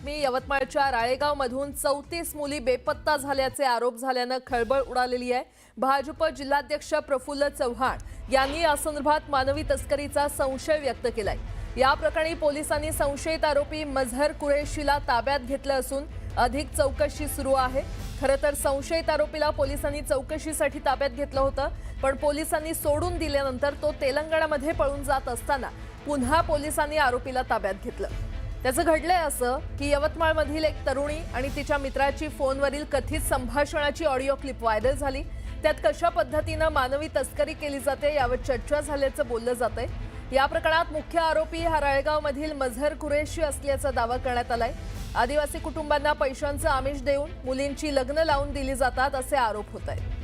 बातमी। यवतमाळच्या राळेगावमधून 34 मुली बेपत्ता झाल्याचे आरोप झाल्यानं खळबळ उडालेली आहे। भाजप जिल्हाध्यक्ष प्रफुल्ल चव्हाण यांनी या संदर्भात मानवी तस्करीचा संशय व्यक्त केलाय। या प्रकरणी पोलिसांनी संशयित आरोपी मझहर कुरेशीला ताब्यात घेतलं असून अधिक चौकशी सुरू आहे। खरं तर संशयित आरोपीला पोलिसांनी चौकशीसाठी ताब्यात घेतलं होतं, पण पोलिसांनी सोडून दिल्यानंतर तो तेलंगणामध्ये पळून जात असताना पुन्हा पोलिसांनी आरोपीला ताब्यात घेतलं। त्याचं घडलंय असं की यवतमाळमधील एक तरुणी आणि तिच्या मित्राची फोनवरील कथित संभाषणाची ऑडिओ क्लिप व्हायरल झाली। त्यात कशा पद्धतीने मानवी तस्करी केली जाते यावर चर्चा झाल्याचं बोललं जातंय। या प्रकरणात मुख्य आरोपी हा राळेगावमधील मझहर कुरेशी असल्याचा दावा करण्यात आलाय। आदिवासी कुटुंबांना पैशांचं आमिष देऊन मुलींची लग्न लावून दिली जातात असे आरोप होत आहेत।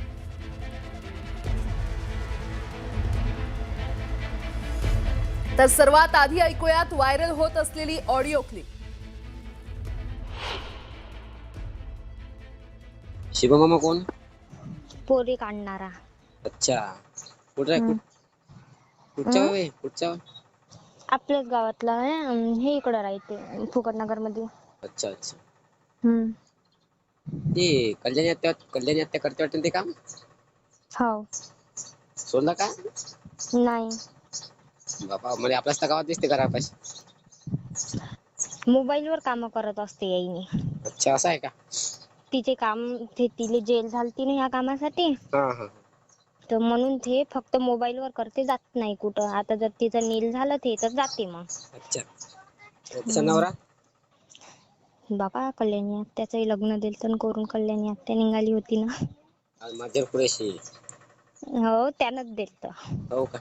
तर सर्वात आधी ऐकूयात व्हायरल होत असलेली ऑडिओ क्लिप। शिवमामा कोण? पोरी काढणारा। अच्छा, कुठं आहे? कुठच्या आपल्याच गावातला आहे, हे इकडे राहते फुकटनगर मध्ये। अच्छा अच्छा। ते कल्याणी हत्या करते वाटतं ते काम? हो। सोडला का? नाही, बाबा म्हणजे आपल्याच गावात दिसते घरापाशी। मोबाईल वर काम करत असते याईनी। अच्छा, असं आहे का? तिचे काम तिले जेल झालती ना या कामासाठी, हा हा। तर म्हणून ते फक्त मोबाईल वर करते, जात नाही कुठं। आता जर तिचं नील झालं ते तर जाते मग। अच्छा, तिचा नवरा? बाबा कल्याणी आत्याचंही लग्न दिलं तर करून कल्याणी आत्या निघाली होती ना। मझहर कुरेशी? हो, त्यानंच दिलं। हो का?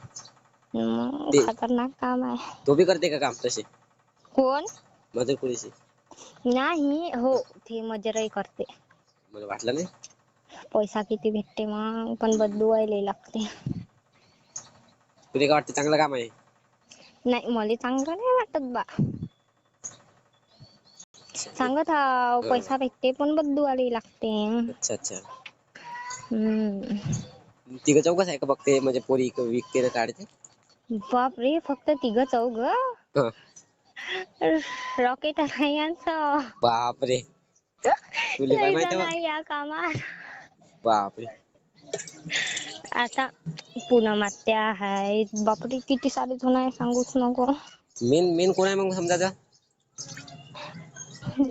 मग ते खतरनाक काम आहे। तो भी करते का काम तसे? कोण? मझहर कुरेशी? नाही हो, ते मजरही करते। मला वाटलं नाही। पैसा किती भेटते मग, पण बदलवायला लागते। तुला काय वाटतं चांगलं काम आहे? नाही, मला चांगलं नाही वाटत बा। सांगत हा पैसा भेटते पण बदलवायला लागते। अच्छा अच्छा। तिघ चौघच आहे का बघते म्हणजे पोरी विकते ना काढते? बाप रे, फक्त तिघ चौघ? रॉकेट आहे यांचं। बाप रे, तुला काय लय माहिती जण बा? आहे या कामात। बाप रे। आता पूनम आत्या आहेत, बापरे किती सारे जण आहे, सांगूच नको। मेन कोण आहे मग समजा?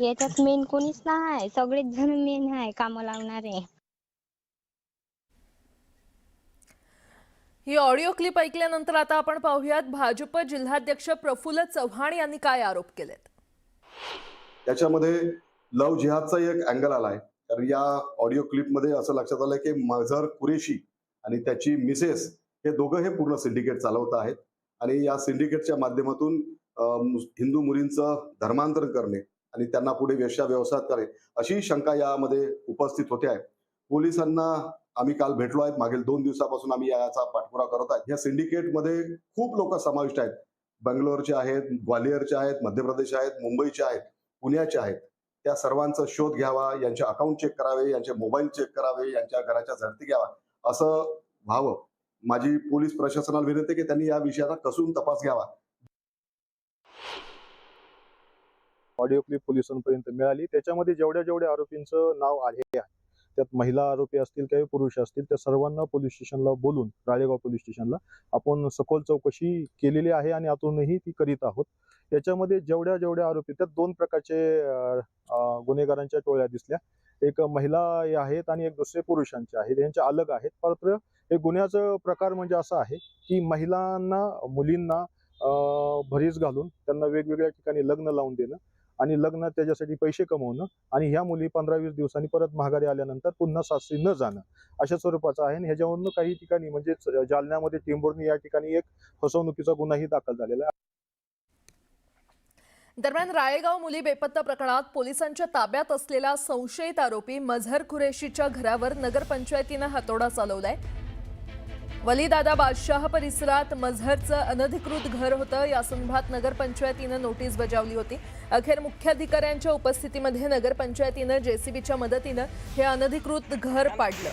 याच्यात मेन कोणीच नाही, सगळेच जण मेन आहे काम लावणारे। ही ऑडिओ क्लिप ऐकल्यानंतर आता आपण पाहूयात भाजप जिल्हाध्यक्ष प्रफुल्ल चव्हाण यांनी काय आरोप केलेत। त्याच्यामध्ये लव जिहादचा एक अँगल आलाय। तर या ऑडिओ क्लिप मध्ये असं लक्षात आलंय की मझहर कुरेशी आणि त्याची मिसेस हे दोघं हे पूर्ण सिंडिकेट चालवत आहेत आणि या सिंडिकेटच्या माध्यमातून हिंदू मुलींचं धर्मांतरण करणे आणि त्यांना पुढे वेश्या व्यवसाय करणे अशी शंका यामध्ये उपस्थित होते आहे। पोलिसांना आम्ही काल भेटलो आहेत, मागील 2 दिवसापासून आम्ही याचा पाठपुरावा करत आहेत। या सिंडिकेटमध्ये खूप लोक समाविष्ट आहेत। बंगलोरचे आहेत, ग्वालियरचे आहेत, मध्य प्रदेश आहेत, मुंबईचे आहेत, पुण्याचे आहेत। त्या सर्वांचा शोध घ्यावा, यांचे अकाउंट चेक करावे, यांचे मोबाईल चेक करावे, यांच्या घराच्या झडती घ्यावा असं व्हावं। माझी पोलीस प्रशासनाला विनंती की त्यांनी या विषयाचा कसून तपास घ्यावा। ऑडिओ क्लिप पोलिसांपर्यंत मिळाली, त्याच्यामध्ये जेवढ्या आरोपींचं नाव आहे, त्यात महिला आरोपी असतील काही पुरुष असतील, त्या सर्वांना पोलीस स्टेशनला बोलून राळेगाव पोलीस स्टेशनला आपण सखोल चौकशी केलेली आहे आणि आतूनही ती करीत आहोत। याच्यामध्ये जेवढ्या आरोपी, त्यात 2 प्रकारचे गुन्हेगारांच्या टोळ्या दिसल्या। एक महिला आहेत आणि एक दुसरे पुरुषांचे आहेत, यांच्या अलग आहेत। परंतु हे गुन्ह्याचं प्रकार म्हणजे असं आहे की मुलींना भरीस घालून त्यांना वेगवेगळ्या ठिकाणी लग्न लावून देणं आणि लग्नात त्याच्यासाठी पैसे कमवणं आणि ह्या मुली 15-20 दिवसांनी परत माघारी आल्यानंतर पुन्हा सासरी न जाणं अशा स्वरूपाचं आहे। आणि ह्याच्यावरून काही ठिकाणी म्हणजे जालन्यामध्ये टेंभुर्णी या ठिकाणी एक फसवणुकीचा गुन्हाही दाखल झालेला आहे। दरम्यान राळेगाव मुली बेपत्ता प्रकरणात पोलिसांच्या ताब्यात असलेला संशयित आरोपी मझहर कुरेशीच्या घरावर नगरपंचायतीनं हातोडा चालवलाय। वलीदादा बादशाह परिसरात मझहरचं अनधिकृत घर होतं। या संदर्भात नगरपंचायतीनं नोटीस बजावली होती। अखेर मुख्याधिकाऱ्यांच्या उपस्थितीमध्ये नगरपंचायतीनं जेसीबीच्या मदतीनं हे अनधिकृत घर पाडलं।